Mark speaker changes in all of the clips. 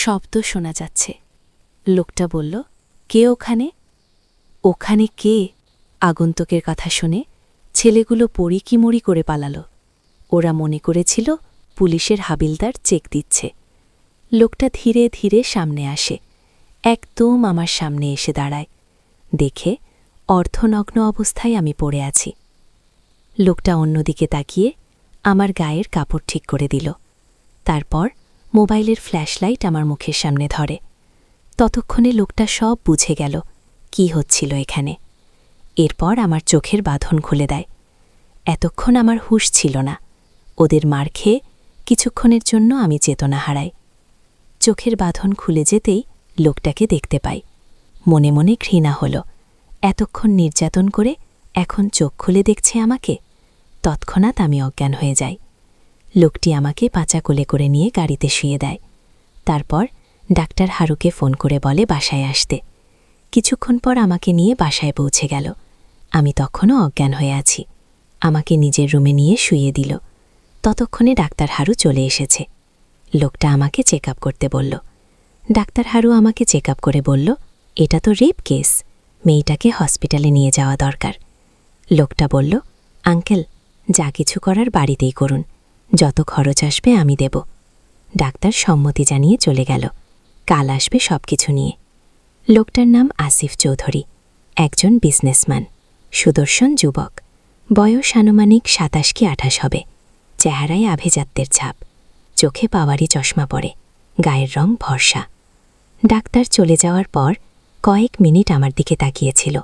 Speaker 1: শব্দ শোনা যাচ্ছে। লোকটা বলল, কে ওখানে? ওখানে কে? আগন্তুকের কথা শুনে ছেলেগুলো পড়িকিমড়ি করে পালাল। ওরা মনে করেছিল পুলিশের হাবিলদার চেক দিচ্ছে। লোকটা ধীরে ধীরে সামনে আসে, একদম আমার সামনে এসে দাঁড়ায়। দেখে অর্ধনগ্ন অবস্থায় আমি পড়ে আছি। লোকটা অন্যদিকে তাকিয়ে আমার গায়ের কাপড় ঠিক করে দিল। তারপর মোবাইলের ফ্ল্যাশলাইট আমার মুখের সামনে ধরে। ততক্ষণে লোকটা সব বুঝে গেল কি হচ্ছিল এখানে। এরপর আমার চোখের বাঁধন খুলে দেয়। এতক্ষণ আমার হুঁশ ছিল না। ওদের মার খেয়ে কিছুক্ষণের জন্য আমি চেতনা হারাই। চোখের বাঁধন খুলে যেতেই লোকটাকে দেখতে পাই। মনে মনে ঘৃণা হল, এতক্ষণ নির্যাতন করে এখন চোখ খুলে দেখছে আমাকে। তৎক্ষণাৎ আমি অজ্ঞান হয়ে যাই। লোকটি আমাকে পাচা কোলে করে নিয়ে গাড়িতে শুয়ে দেয়। তারপর ডাক্তার হারুকে ফোন করে বলে বাসায় আসতে। কিছুক্ষণ পর আমাকে নিয়ে বাসায় পৌঁছে গেল। আমি তখনও অজ্ঞান হয়ে আছি। আমাকে নিজের রুমে নিয়ে শুইয়ে দিল। ততক্ষণে ডাক্তার হারু চলে এসেছে। লোকটা আমাকে চেক আপ করতে বলল। ডাক্তার হারু আমাকে চেক আপ করে বলল, এটা তো রেপ কেস, মেয়েটাকে হসপিটালে নিয়ে যাওয়া দরকার। লোকটা বলল, আঙ্কেল, যা কিছু করার বাড়িতেই করুন, যত খরচ আসবে আমি দেব। ডাক্তার সম্মতি জানিয়ে চলে গেল। কাল আসবে সব কিছু নিয়ে। লোকটার নাম আসিফ চৌধুরী, একজন বিজনেসম্যান, সুদর্শন যুবক। বয়স আনুমানিক ২৭ কি ২৮ হবে। চেহারায় আভিজাত্যের ছাপ, চোখে পাওয়ারি চশমা পরে, গায়ের রং ভরসা। ডাক্তার চলে যাওয়ার পর কয়েক মিনিট আমার দিকে তাকিয়েছিল।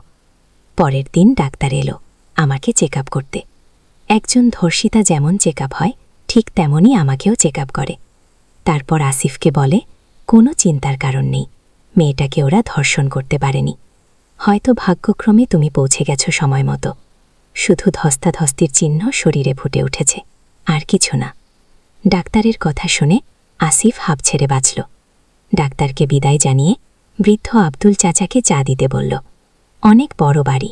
Speaker 1: পরের দিন ডাক্তার এলো আমাকে চেক আপ করতে। একজন ধর্ষিতা যেমন চেক আপ হয় ঠিক তেমনই আমাকেও চেক আপ করে। তারপর আসিফকে বলে, কোনো চিন্তার কারণ নেই, মেয়েটাকে ওরা ধর্ষণ করতে পারেনি। হয়তো ভাগ্যক্রমে তুমি পৌঁছে গেছো সময় মতো। শুধু ধস্তাধস্তির চিহ্ন শরীরে ফুটে উঠেছে, আর কিছু না। ডাক্তারের কথা শুনে আসিফ হাঁপ ছেড়ে বাঁচল। ডাক্তারকে বিদায় জানিয়ে বৃদ্ধ আব্দুল চাচাকে চা দিতে বলল। অনেক বড় বাড়ি।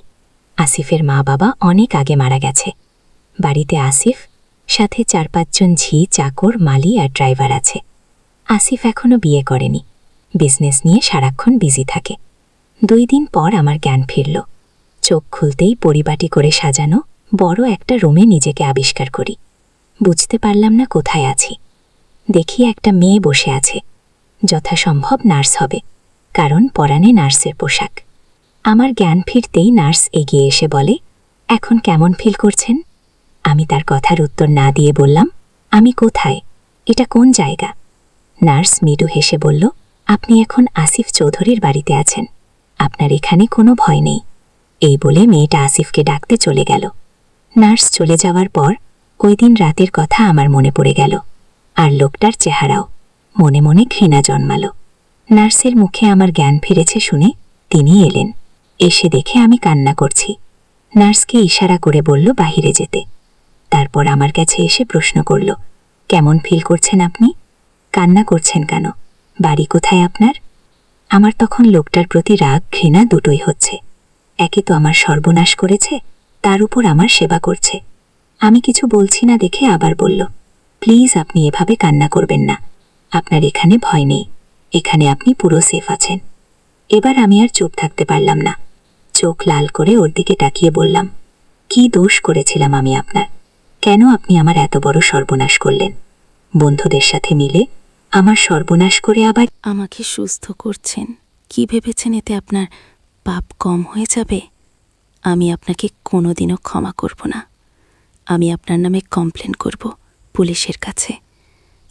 Speaker 1: আসিফের মা বাবা অনেক আগে মারা গেছে। বাড়িতে আসিফ, সাথে ৪-৫ জন ঝি, চাকর, মালি আর ড্রাইভার আছে। আসিফ এখনও বিয়ে করেনি, বিজনেস নিয়ে সারাক্ষণ বিজি থাকে। ২ দিন পর আমার জ্ঞান ফিরল। চোখ খুলতেই পরিপাটি করে সাজানো বড় একটা রুমে নিজেকে আবিষ্কার করি। বুঝতে পারলাম না কোথায় আছি। দেখি একটা মেয়ে বসে আছে, যথাসম্ভব নার্স হবে, কারণ পরানে নার্সের পোশাক। আমার জ্ঞান ফিরতেই নার্স এগিয়ে এসে বলে, এখন কেমন ফিল করছেন? আমি তার কথার উত্তর না দিয়ে বললাম, আমি কোথায়? এটা কোন জায়গা? নার্স মৃদু হেসে বলল, আপনি এখন আসিফ চৌধুরীর বাড়িতে আছেন, আপনার এখানে কোনো ভয় নেই। এই বলে মেয়েটা আসিফকে ডাকতে চলে গেল। নার্স চলে যাওয়ার পর ওই দিন রাতের কথা আমার মনে পড়ে গেল, আর লোকটার চেহারাও। মনে মনে ঘৃণা জন্মালো। নার্সের মুখে আমার জ্ঞান ফিরেছে শুনে তিনি এলেন। এসে দেখে আমি কান্না করছি। নার্সকে ইশারা করে বলল বাহিরে যেতে। তারপর আমার কাছে এসে প্রশ্ন করল, কেমন ফিল করছেন আপনি? কান্না করছেন কেন? বাড়ি কোথায় আপনার? আমার তখন লোকটার প্রতি রাগ ঘৃণা দুটোই হচ্ছে। একে তো আমার সর্বনাশ করেছে, তার উপর আমার সেবা করছে। আমি কিছু বলছি না দেখে আবার বলল, প্লিজ আপনি এভাবে কান্না করবেন না, আপনার এখানে ভয় নেই, এখানে আপনি পুরো সেফ আছেন। এবার আমি আর চুপ থাকতে পারলাম না। চোখ লাল করে ওর দিকে তাকিয়ে বললাম, কি দোষ করেছিলাম আমি আপনার? কেন আপনি আমার এত বড় সর্বনাশ করলেন? বন্ধুদের সাথে মিলে আমার সর্বনাশ করে আবার
Speaker 2: আমাকে সুস্থ করছেন, কি ভেবেছেন এতে আপনার পাপ কম হয়ে যাবে? আমি আপনাকে কোনোদিনও ক্ষমা করব না। আমি আপনার নামে কমপ্লেন করব পুলিশের কাছে।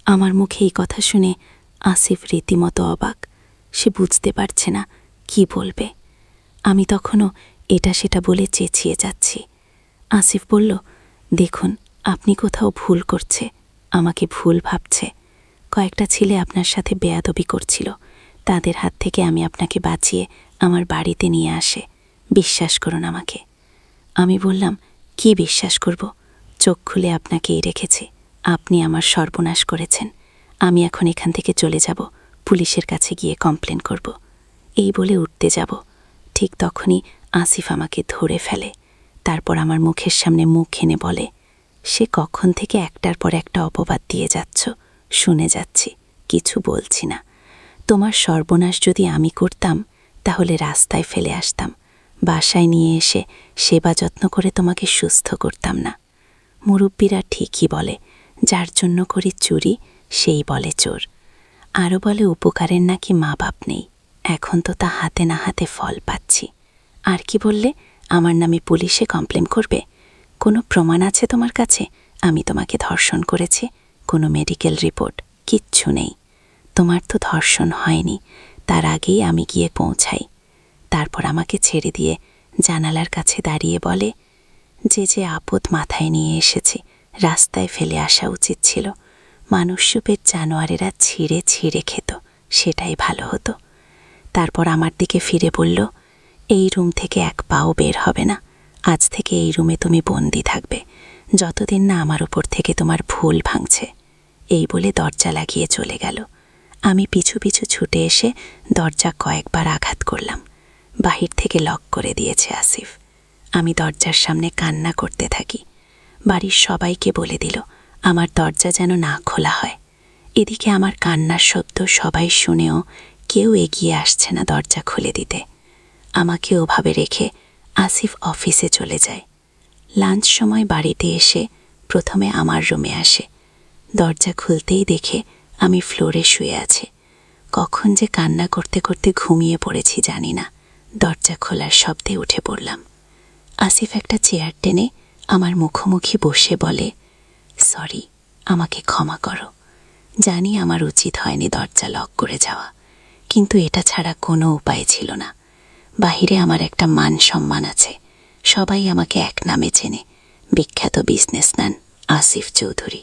Speaker 2: আমার মুখে এই কথা শুনে আসিফ রীতিমতো অবাক। সে বুঝতে পারছে না কি বলবে। আমি তখনও এটা সেটা বলে চেঁচিয়ে যাচ্ছি। আসিফ বলল, দেখুন, আপনি কোথাও ভুল করছে, আমাকে ভুল ভাবছে। কয়েকটা ছেলে আপনার সাথে বেয়াদবি করছিল, তাদের হাত থেকে আমি আপনাকে বাঁচিয়ে আমার বাড়িতে নিয়ে আসে। বিশ্বাস করুন আমাকে। আমি বললাম, কি বিশ্বাস করব? চোখ খুলে আপনাকেই রেখেছি, আপনি আমার সর্বনাশ করেছেন। আমি এখন এখান থেকে চলে যাব, পুলিশের কাছে গিয়ে কমপ্লেন করব। এই বলে উঠতে যাব, ঠিক তখনই আসিফ আমাকে ধরে ফেলে। তারপর আমার মুখের সামনে মুখ এনে বলে, সে কখন থেকে একটার পর একটা অপবাদ দিয়ে যাচ্ছ, শুনে যাচ্ছি, কিছু বলছি না। তোমার সর্বনাশ যদি আমি করতাম তাহলে রাস্তায় ফেলে আসতাম, বাসায় নিয়ে এসে সেবা যত্ন করে তোমাকে সুস্থ করতাম না। মুরব্বীরা ঠিকই বলে, যার জন্য করি চুরি সেই বলে চোর। আরও বলে উপকারের নাকি মা বাপ নেই। এখন তো তা হাতে না হাতে ফল পাচ্ছি। আর কি বললে, আমার নামে পুলিশে কমপ্লেন করবে? কোনো প্রমাণ আছে তোমার কাছে আমি তোমাকে ধর্ষণ করেছি? কোনো মেডিকেল রিপোর্ট? কিচ্ছু নেই। তোমার তো ধর্ষণ হয়নি, তার আগেই আমি গিয়ে পৌঁছাই। তারপর আমাকে ছেড়ে দিয়ে জানালার কাছে দাঁড়িয়ে বলে, যে আপদ মাথায় নিয়ে এসেছি রাস্তায় ফেলে আসা উচিত ছিল। মানুষরূপের জানোয়ারেরা ছিঁড়ে ছিঁড়ে খেত, সেটাই ভালো হতো। তারপর আমার দিকে ফিরে বলল, এই রুম থেকে এক পাও বের হবে না। আজ থেকে এই রুমে তুমি বন্দি থাকবে, যতদিন না আমার উপর থেকে তোমার ভুল ভাঙছে। এই বলে দরজা লাগিয়ে চলে গেল। আমি পিছু পিছু ছুটে এসে দরজা কয়েকবার আঘাত করলাম। বাহির থেকে লক করে দিয়েছে আসিফ। আমি দরজার সামনে কান্না করতে থাকি। বাড়ির সবাইকে বলে দিল আমার দরজা যেন না খোলা হয়। এদিকে আমার কান্নার শব্দ সবাই শুনেও কেউ এগিয়ে আসছে না দরজা খুলে দিতে। আমাকে ওভাবে রেখে আসিফ অফিসে চলে যায়। লাঞ্চ সময় বাড়িতে এসে প্রথমে আমার রুমে আসে। দরজা খুলতেই দেখে আমি ফ্লোরে শুয়ে আছি। কখন যে কান্না করতে করতে ঘুমিয়ে পড়েছি জানি না। দরজা খোলার শব্দে উঠে পড়লাম। আসিফ একটা চেয়ার টেনে আমার মুখোমুখি বসে বলে, সরি, আমাকে ক্ষমা করো। জানি আমার উচিত হয়নি দরজা লক করে যাওয়া, কিন্তু এটা ছাড়া কোনো উপায় ছিল না। বাহিরে আমার একটা মান সম্মান আছে, সবাই আমাকে এক নামে চেনে, বিখ্যাত বিজনেসম্যান আসিফ চৌধুরী।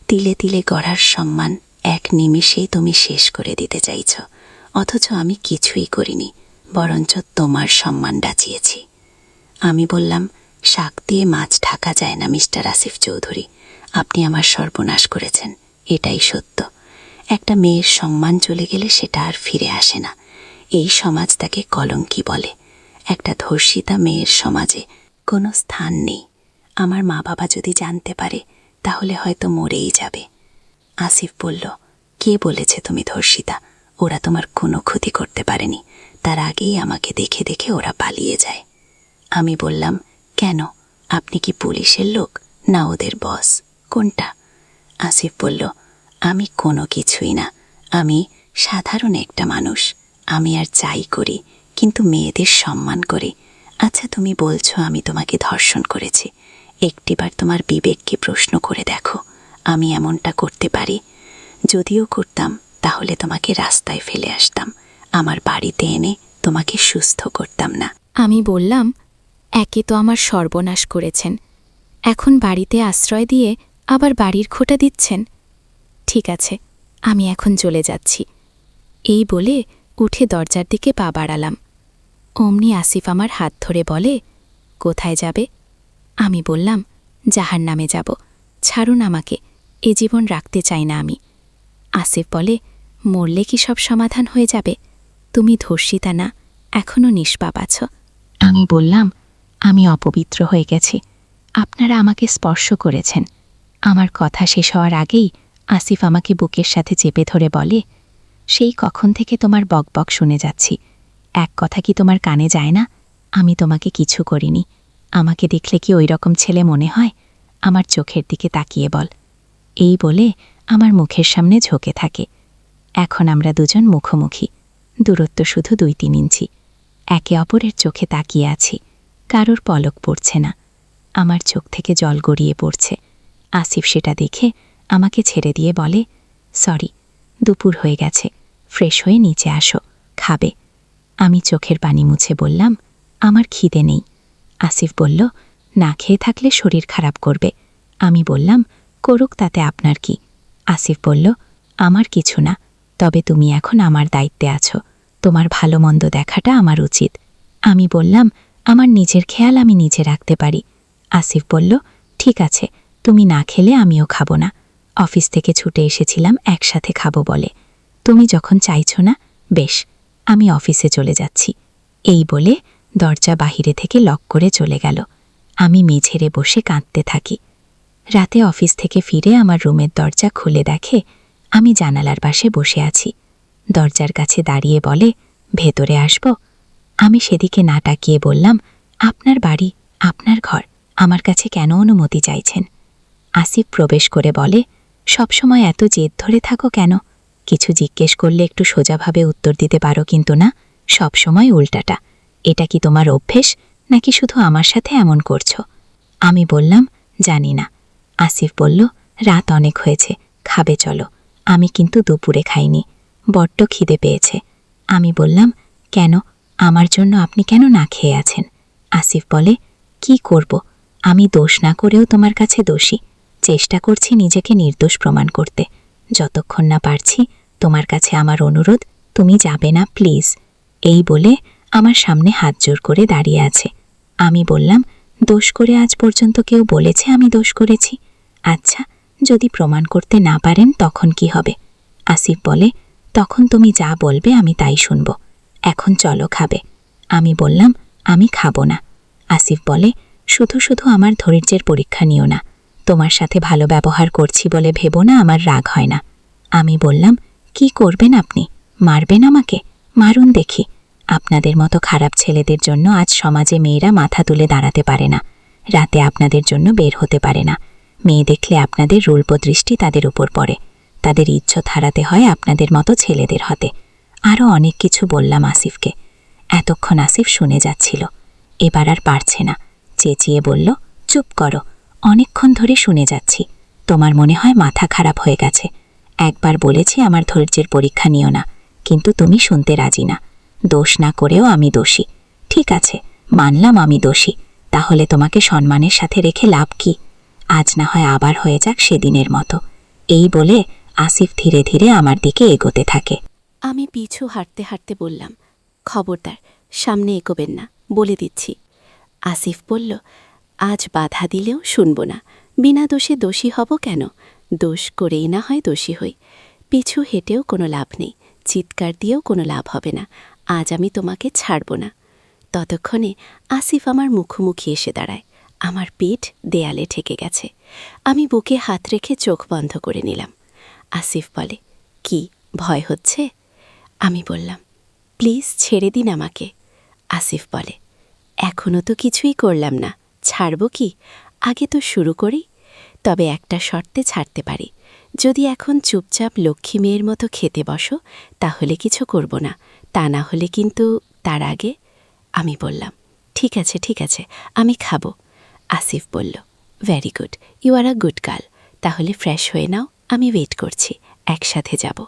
Speaker 2: তিলে তিলে গড়ার সম্মান এক নিমিষেই তুমি শেষ করে দিতে চাইছ, অথচ আমি কিছুই করিনি, বরঞ্চ তোমার সম্মান ডাচিয়েছি। আমি বললাম, শাক দিয়ে মাছ ঢাকা যায় না মিস্টার আসিফ চৌধুরী। আপনি আমার সর্বনাশ করেছেন, এটাই সত্য। একটা মেয়ের সম্মান চলে গেলে সেটা আর ফিরে আসে না। এই সমাজ তাকে কলঙ্কি বলে। একটা ধর্ষিতা মেয়ের সমাজে কোনো স্থান নেই। আমার মা বাবা যদি জানতে পারে তাহলে হয়তো মরেই যাবে। আসিফ বলল, কে বলেছে তুমি ধর্ষিতা? ওরা তোমার কোনো ক্ষতি করতে পারেনি, তার আগেই আমাকে দেখে দেখে ওরা পালিয়ে যায়। আমি বললাম, কেন, আপনি কি পুলিশের লোক না ওদের বস, কোনটা? আসিফ বলল, আমি কোনো কিছুই না, আমি সাধারণ একটা মানুষ। আমি আর যাই করি কিন্তু মেয়েদের সম্মান করি। আচ্ছা, তুমি বলছো আমি তোমাকে ধর্ষণ করেছি, একটিবার তোমার বিবেককে প্রশ্ন করে দেখো আমি এমনটা করতে পারি? যদিও করতাম তাহলে তোমাকে রাস্তায় ফেলে আসতাম, আমার বাড়িতে এনে তোমাকে সুস্থ করতাম না।
Speaker 1: আমি বললাম, একে তো আমার সর্বনাশ করেছেন, এখন বাড়িতে আশ্রয় দিয়ে আবার বাড়ির খোঁটা দিচ্ছেন। ঠিক আছে, আমি এখন চলে যাচ্ছি। এই বলে উঠে দরজার দিকে পা বাড়ালাম। অমনি আসিফ আমার হাত ধরে বলে, কোথায় যাবে? আমি বললাম, জাহান্নামে যাব, ছাড়ুন আমাকে, এ জীবন রাখতে চাই না আমি। আসিফ বলে, মরলে কি সব সমাধান হয়ে যাবে? তুমি ধর্ষিতা না, এখনও নিষ্পাপ আছো। আমি বললাম, আমি অপবিত্র হয়ে গেছি, আপনারা আমাকে স্পর্শ করেছেন। আমার কথা শেষ হওয়ার আগেই আসিফ আমাকে বুকের সাথে চেপে ধরে বলে, সেই কখন থেকে তোমার বকবক শুনে যাচ্ছি, এক কথা কি তোমার কানে যায় না? আমি তোমাকে কিছু করিনি। আমাকে দেখলে কি ওই রকম ছেলে মনে হয়? আমার চোখের দিকে তাকিয়ে বল। এই বলে আমার মুখের সামনে ঝোঁকে থাকে। এখন আমরা দুজন মুখোমুখি, দূরত্ব শুধু 2-3 ইঞ্চি। একে অপরের চোখে তাকিয়ে আছি, কারোর পলক পড়ছে না। আমার চোখ থেকে জল গড়িয়ে পড়ছে। আসিফ সেটা দেখে আমাকে ছেড়ে দিয়ে বলে, সরি, দুপুর হয়ে গেছে, ফ্রেশ হয়ে নিচে আসো, খাবে। আমি চোখের পানি মুছে বললাম, আমার খিদে নেই। আসিফ বলল, না খেয়ে থাকলে শরীর খারাপ করবে। আমি বললাম, করুক, তাতে আপনার কি? আসিফ বলল, আমার কিছু না, তবে তুমি এখন আমার দায়িত্বে আছো, তোমার ভালো মন্দ দেখাটা আমার উচিত। আমি বললাম, আমার নিজের খেয়াল আমি নিজে রাখতে পারি। আসিফ বলল, ঠিক আছে, তুমি না খেলে আমিও খাবো না। অফিস থেকে ছুটে এসেছিলাম একসাথে খাবো বলে, তুমি যখন চাইছো না, বেশ, আমি অফিসে চলে যাচ্ছি। এই বলে দরজা বাহিরে থেকে লক করে চলে গেল। আমি মেঝেরে বসে কাঁদতে থাকি। রাতে অফিস থেকে ফিরে আমার রুমের দরজা খুলে দেখে আমি জানালার পাশে বসে আছি।
Speaker 2: দরজার কাছে দাঁড়িয়ে বলে, ভেতরে আসব? আমি সেদিকে না তাকিয়ে বললাম, আপনার বাড়ি, আপনার ঘর, আমার কাছে কেন অনুমতি চাইছেন? আসিফ প্রবেশ করে বলে, সবসময় এত জেদ ধরে থাকো কেন? কিছু জিজ্ঞেস করলে একটু সোজাভাবে উত্তর দিতে পারো, কিন্তু না, সবসময় উল্টাটা। এটা কি তোমার অভ্যেস, নাকি শুধু আমার সাথে এমন করছো? আমি বললাম, জানি না। আসিফ বলল, রাত অনেক হয়েছে, খাবে চলো। আমি কিন্তু দুপুরে খাইনি, বড্ড খিদে পেয়েছে। আমি বললাম, কেন, আমার জন্য আপনি কেন না খেয়ে আছেন? আসিফ বলে, কি করব, আমি দোষ না করেও তোমার কাছে দোষী। চেষ্টা করছি নিজেকে নির্দোষ প্রমাণ করতে। যতক্ষণ না পারছি, তোমার কাছে আমার অনুরোধ, তুমি যাবে না প্লিজ। এই বলে আমার সামনে হাত জোর করে দাঁড়িয়ে আছে। আমি বললাম, দোষ করে আজ পর্যন্ত কেউ বলেছে আমি দোষ করেছি? আচ্ছা, যদি প্রমাণ করতে না পারেন তখন কি হবে? আসিফ বলে, তখন তুমি যা বলবে আমি তাই শুনব। এখন চলো, খাবে। আমি বললাম, আমি খাবো না। আসিফ বলে, শুধু শুধু আমার ধৈর্যের পরীক্ষা নিও না। তোমার সাথে ভালো ব্যবহার করছি বলে ভেবো না আমার রাগ হয় না। আমি বললাম, কি করবেন আপনি? মারবেন আমাকে? মারুন দেখি। আপনাদের মতো খারাপ ছেলেদের জন্য আজ সমাজে মেয়েরা মাথা তুলে দাঁড়াতে পারে না, রাতে আপনাদের জন্য বের হতে পারে না। মেয়ে দেখলে আপনাদের রূঢ়দৃষ্টি তাদের উপর পড়ে, তাদের ইজ্জত হারাতে হয় আপনাদের মতো ছেলেদের হাতে। আরও অনেক কিছু বললাম আসিফকে। এতক্ষণ আসিফ শুনে যাচ্ছিল, এবার আর পারছে না, চেঁচিয়ে বলল, চুপ করো, অনেকক্ষণ ধরে শুনে যাচ্ছি। তোমার মনে হয় মাথা খারাপ হয়ে গেছে। একবার বলেছি আমার ধৈর্যের পরীক্ষা নিও না, কিন্তু তুমি শুনতে রাজি না। দোষ না করেও আমি দোষী। ঠিক আছে, মানলাম আমি দোষী, তাহলে তোমাকে সম্মানের সাথে রেখে লাভ কি? আজ না হয় আবার হয়ে যাক সেদিনের মতো। এই বলে আসিফ ধীরে ধীরে আমার দিকে এগোতে থাকে।
Speaker 1: আমি পিছু হাঁটতে হাঁটতে বললাম, খবরদার, সামনে এগোবেন না, বলে দিচ্ছি। আসিফ বলল, আজ বাধা দিলেও শুনব না। বিনা দোষে দোষী হব কেন? দোষ করেই না হয় দোষী হই। পিছু হেঁটেও কোনো লাভ নেই, চিৎকার দিয়েও কোনো লাভ হবে না। আজ আমি তোমাকে ছাড়ব না। ততক্ষণে আসিফ আমার মুখোমুখি এসে দাঁড়ায়। আমার পিঠ দেয়ালে ঠেকে গেছে। আমি বুকে হাত রেখে চোখ বন্ধ করে নিলাম। আসিফ বলে, কি ভয় হচ্ছে? আমি বললাম, প্লিজ ছেড়ে দিন আমাকে। আসিফ বলে, এখনও তো কিছুই করলাম না, ছাড়ব কি? আগে তো শুরু করি। তবে একটা শর্তে ছাড়তে পারি। যদি এখন চুপচাপ লক্ষ্মী মেয়ের মতো খেতে বসো, তাহলে কিছু করব না, তা না হলে কিন্তু তার আগে। আমি বললাম, ঠিক আছে ঠিক আছে, আমি খাবো। আসিফ বলল, very good, you are a good girl. তাহলে ফ্রেশ হয়ে নাও, আমি ওয়েট করছি, একসাথে যাব।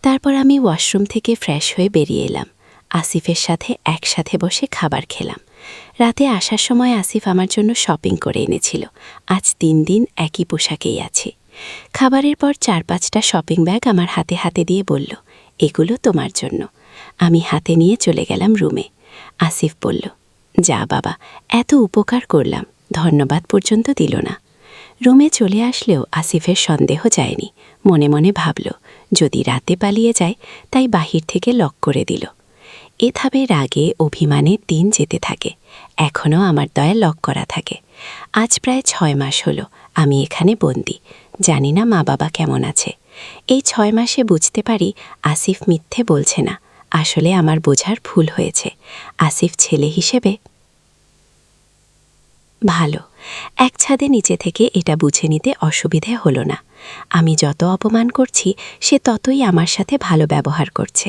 Speaker 1: তারপর আমি ওয়াশরুম থেকে ফ্রেশ হয়ে বেরিয়ে এলাম। আসিফের সাথে একসাথে বসে খাবার খেলাম। রাতে আসার সময় আসিফ আমার জন্য শপিং করে এনেছিল। আজ 3 দিন একই পোশাকেই আছি। খাবারের পর 4-5টা শপিং ব্যাগ আমার হাতে হাতে দিয়ে বলল, এগুলো তোমার জন্য। আমি হাতে নিয়ে চলে গেলাম রুমে। আসিফ বলল, যা বাবা, এত উপকার করলাম, ধন্যবাদ পর্যন্ত দিল না। রুমে চলে আসলেও আসিফের সন্দেহ যায়নি। মনে মনে ভাবল, যদি রাতে পালিয়ে যায়, তাই বাহির থেকে লক করে দিল। এভাবে রাগে অভিমানে দিন যেতে থাকে। এখনও আমার দয়া লক করা থাকে। আজ প্রায় 6 মাস হলো আমি এখানে বন্দি। জানি না মা বাবা কেমন আছে। এই 6 মাসে বুঝতে পারি আসিফ মিথ্যে বলছে না। আসলে আমার বোঝার ভুল হয়েছে। আসিফ ছেলে হিসেবে ভালো। এক ছাদে নিচে থেকে এটা বুঝে নিতে অসুবিধে হলো না। আমি যত অপমান করছি, সে ততই আমার সাথে ভালো ব্যবহার করছে।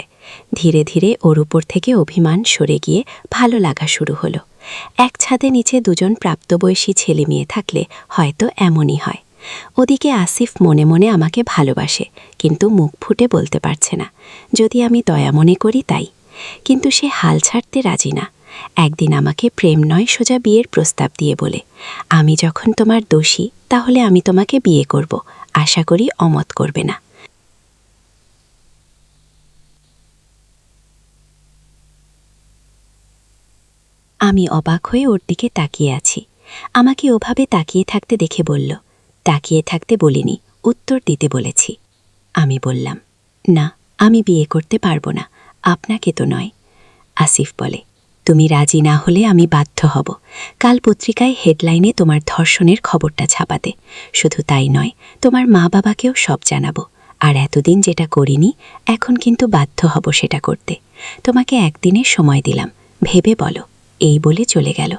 Speaker 1: ধীরে ধীরে ওর উপর থেকে অভিমান সরে গিয়ে ভালো লাগা শুরু হলো। এক ছাদে নিচে দুজন প্রাপ্তবয়সী ছেলে মেয়ে থাকলে হয়তো এমনই হয়। ওদিকে আসিফ মনে মনে আমাকে ভালোবাসে, কিন্তু মুখ ফুটে বলতে পারছে না। যদি আমি দয়া মনে করি তাই। কিন্তু সে হাল ছাড়তে রাজি না। একদিন আমাকে প্রেম নয় সোজা বিয়ের প্রস্তাব দিয়ে বলে, আমি যখন তোমার দোষী, তাহলে আমি তোমাকে বিয়ে করব, আশা করি অমত করবে না। আমি অবাক হয়ে ওর দিকে তাকিয়ে আছি। আমাকে ওভাবে তাকিয়ে থাকতে দেখে বলল, তাকিয়ে থাকতে বলিনি, উত্তর দিতে বলেছি। আমি বললাম, না, আমি বিয়ে করতে পারবো না, আপনাকে তো নয়। আসিফ বলে, তুমি রাজি না হলে আমি বাধ্য হব। কাল পত্রিকায় হেডলাইনে তোমার ধর্ষণের খবরটা ছাপাতে। শুধু তাই নয়, তোমার মা বাবাকেও সব জানাবো।
Speaker 2: আর এতদিন যেটা করিনি এখন কিন্তু বাধ্য হব সেটা করতে। তোমাকে একদিনের সময় দিলাম, ভেবে বলো। এই বলে চলে গেল।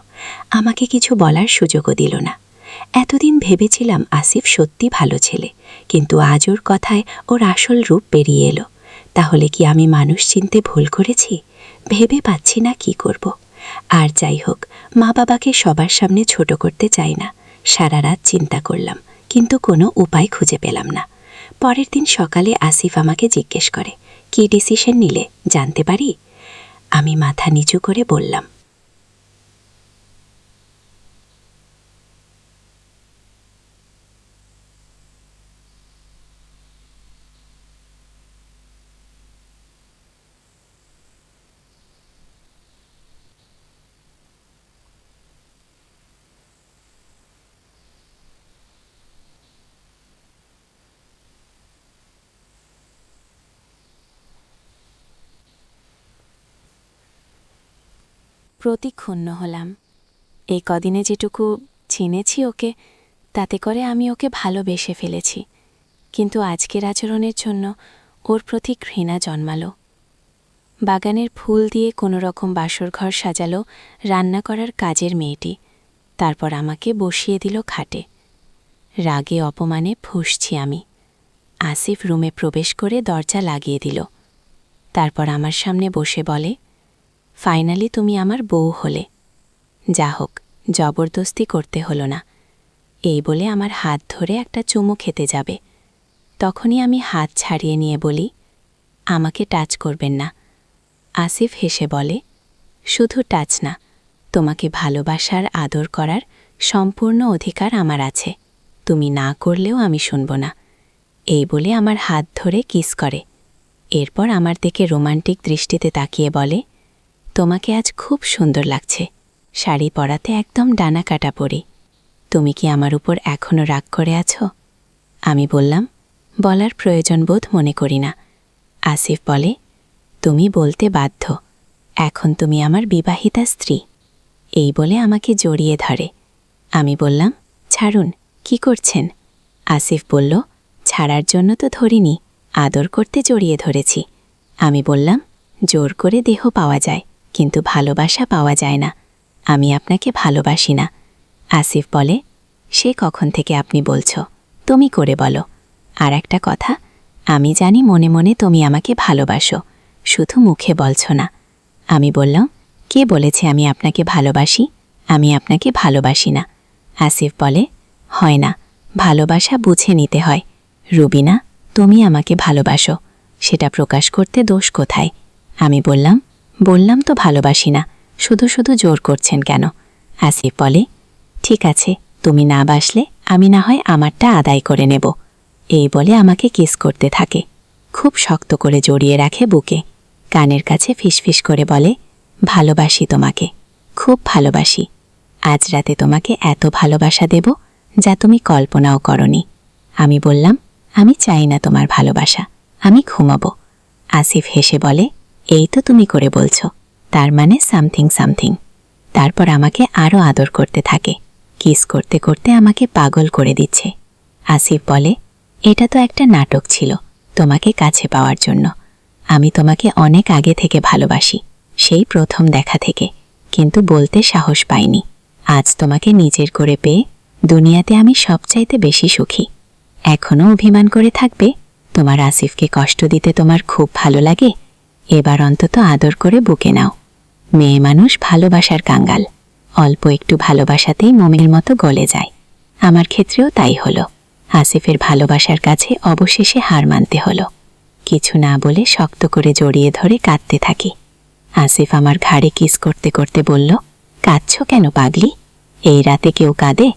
Speaker 2: আমাকে কিছু বলার সুযোগও দিল না। এতদিন ভেবেছিলাম আসিফ সত্যি ভালো ছেলে, কিন্তু আজ ওর কথায় ওর আসল রূপ বেরিয়ে এলো। তাহলে কি আমি মানুষ চিনতে ভুল করেছি? ভেবে পাচ্ছি না কি করব। আর যাই হোক, মা বাবাকে সবার সামনে ছোট করতে চাই না। সারা রাত চিন্তা করলাম, কিন্তু কোনো উপায় খুঁজে পেলাম না। পরের দিন সকালে আসিফ আমাকে জিজ্ঞেস করে, কি ডিসিশন নিলে, জানতে পারি? আমি মাথা নিচু করে বললাম,
Speaker 1: প্রতিক্ষুণ্ণ হলাম। এই কদিনে যেটুকু চিনেছি ওকে, তাতে করে আমি ওকে ভালোবেসে ফেলেছি, কিন্তু আজকের আচরণের জন্য ওর প্রতি ঘৃণা জন্মালো। বাগানের ফুল দিয়ে কোনো রকম বাসরঘর সাজালো রান্না করার কাজের মেয়েটি, তারপর আমাকে বসিয়ে দিল খাটে। রাগে অপমানে ফুঁসছি আমি। আসিফ রুমে প্রবেশ করে দরজা লাগিয়ে দিল। তারপর আমার সামনে বসে বলে, ফাইনালি তুমি আমার বউ হলে। যা হোক, জবরদস্তি করতে হলো না। এই বলে আমার হাত ধরে একটা চুমু খেতে যাবে। তখনই আমি হাত ছাড়িয়ে নিয়ে বলি, আমাকে টাচ করবেন না। আসিফ হেসে বলে, শুধু টাচ না, তোমাকে ভালোবাসার আদর করার সম্পূর্ণ অধিকার আমার আছে। তুমি না করলেও আমি শুনব না। এই বলে আমার হাত ধরে কিস করে। এরপর আমার দিকে রোমান্টিক দৃষ্টিতে তাকিয়ে বলে, তোমাকে আজ খুব সুন্দর লাগছে। শাড়ি পরাতে একদম ডানা কাটা পরি। তুমি কি আমার উপর এখনও রাগ করে আছো? আমি বললাম, বলার প্রয়োজন বোধ মনে করি না। আসিফ বলে, তুমি বলতে বাধ্য। এখন তুমি আমার বিবাহিতা স্ত্রী। এই বলে আমাকে জড়িয়ে ধরে। আমি বললাম, ছাড়ুন, কি করছেন? আসিফ বলল, ছাড়ার জন্য তো ধরিনি, আদর করতে জড়িয়ে ধরেছি। আমি বললাম, জোর করে দেহ পাওয়া যায়, কিন্তু ভালোবাসা পাওয়া যায় না। আমি আপনাকে ভালোবাসি না। আসিফ বলে, সে কখন থেকে আপনি বলছো? তুমি করে বলো। আর একটা কথা, আমি জানি মনে মনে তুমি আমাকে ভালোবাসো, শুধু মুখে বলছো না। আমি বললাম, কে বলেছে আমি আপনাকে ভালোবাসি? আমি আপনাকে ভালোবাসি না। আসিফ বলে, হয় না, ভালোবাসা বুঝে নিতে হয়। রুবিনা, তুমি আমাকে ভালোবাসো, সেটা প্রকাশ করতে দোষ কোথায়? আমি বললাম তো ভালোবাসি না, শুধু শুধু জোর করছেন কেন? আসিফ বলে, ঠিক আছে, তুমি না বাসলে আমি না হয় আমারটা আদায় করে নেব। এই বলে আমাকে কিস করতে থাকে। খুব শক্ত করে জড়িয়ে রাখে বুকে। কানের কাছে ফিসফিস করে বলে, ভালোবাসি তোমাকে, খুব ভালোবাসি। আজ রাতে তোমাকে এত ভালোবাসা দেব যা তুমি কল্পনাও করনি। আমি বললাম, আমি চাই না তোমার ভালোবাসা, আমি ঘুমাবো। আসিফ হেসে বলে, এই তো তুমি করে বলছো, তার মানে সামথিং সামথিং। তারপর আমাকে আরও আদর করতে থাকে। কিস করতে করতে আমাকে পাগল করে দিচ্ছে। আসিফ বলে, এটা তো একটা নাটক ছিল তোমাকে কাছে পাওয়ার জন্য। আমি তোমাকে অনেক আগে থেকে ভালোবাসি, সেই প্রথম দেখা থেকে, কিন্তু বলতে সাহস পাইনি। আজ তোমাকে নিজের করে পেয়ে দুনিয়াতে আমি সবচাইতে বেশি সুখী। এখনও অভিমান করে থাকবে? তোমার আসিফকে কষ্ট দিতে তোমার খুব ভালো লাগে? এবার অন্তত আদর করে বুকে নাও। মেয়ে মানুষ ভালোবাসার কাঙ্গাল, অল্প একটু ভালোবাসাতেই মোমের মতো গলে যায়। আমার ক্ষেত্রেও তাই হলো। আসিফের ভালোবাসার কাছে অবশেষে হার মানতে হলো। কিছু না বলে শক্ত করে জড়িয়ে ধরে কাঁদতে থাকি। আসিফ আমার ঘাড়ে কিস করতে করতে বলল, কাঁদছ কেন পাগলি? এই রাতে কেউ কাঁদে?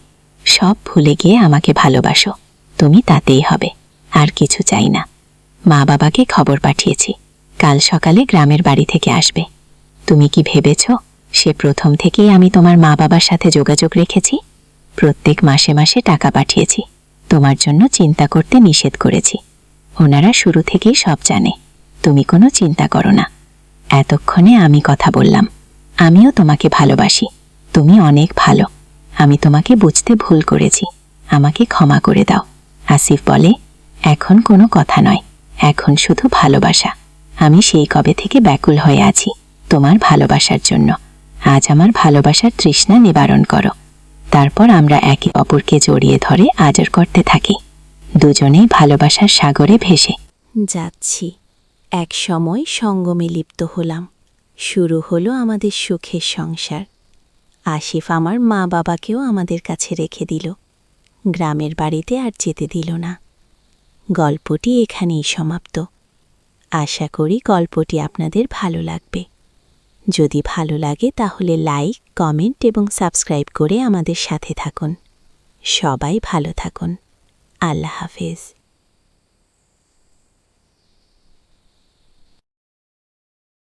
Speaker 1: সব ভুলে গিয়ে আমাকে ভালোবাসো, তুমি তাতেই হবে, আর কিছু চাই না। মা বাবাকে খবর পাঠিয়েছি, কাল সকালে গ্রামের বাড়ি থেকে আসবে। তুমি কি ভেবেছ সে প্রথম থেকেই আমি তোমার মা বাবার সাথে যোগাযোগ রেখেছি? প্রত্যেক মাসে মাসে টাকা পাঠিয়েছি, তোমার জন্য চিন্তা করতে নিষেধ করেছি। ওনারা শুরু থেকেই সব জানে, তুমি কোনো চিন্তা করো না। এতক্ষণে আমি কথা বললাম, আমিও তোমাকে ভালোবাসি, তুমি অনেক ভালো। আমি তোমাকে বুঝতে ভুল করেছি, আমাকে ক্ষমা করে দাও। আসিফ বলে,
Speaker 2: এখন কোনো কথা নয়, এখন শুধু ভালোবাসা। আমি সেই কবে থেকে ব্যাকুল হয়ে আছি তোমার ভালোবাসার জন্য। আজ আমার ভালোবাসার তৃষ্ণা নিবারণ করো। তারপর আমরা একে অপরকে জড়িয়ে ধরে আদর করতে থাকি, দুজনেই ভালোবাসার সাগরে ভেসে
Speaker 1: যাচ্ছি। এক সময় সঙ্গমে লিপ্ত হলাম, শুরু হলো আমাদের সুখের সংসার। আসিফ আমার মা বাবাকেও আমাদের কাছে রেখে দিল, গ্রামের বাড়িতে আর যেতে দিল না। গল্পটি এখানেই সমাপ্ত। আশা করি গল্পটি আপনাদের ভালো লাগবে। যদি ভালো লাগে তাহলে লাইক, কমেন্ট এবং সাবস্ক্রাইব করে আমাদের সাথে থাকুন। সবাই ভালো থাকুন। আল্লাহ হাফেজ।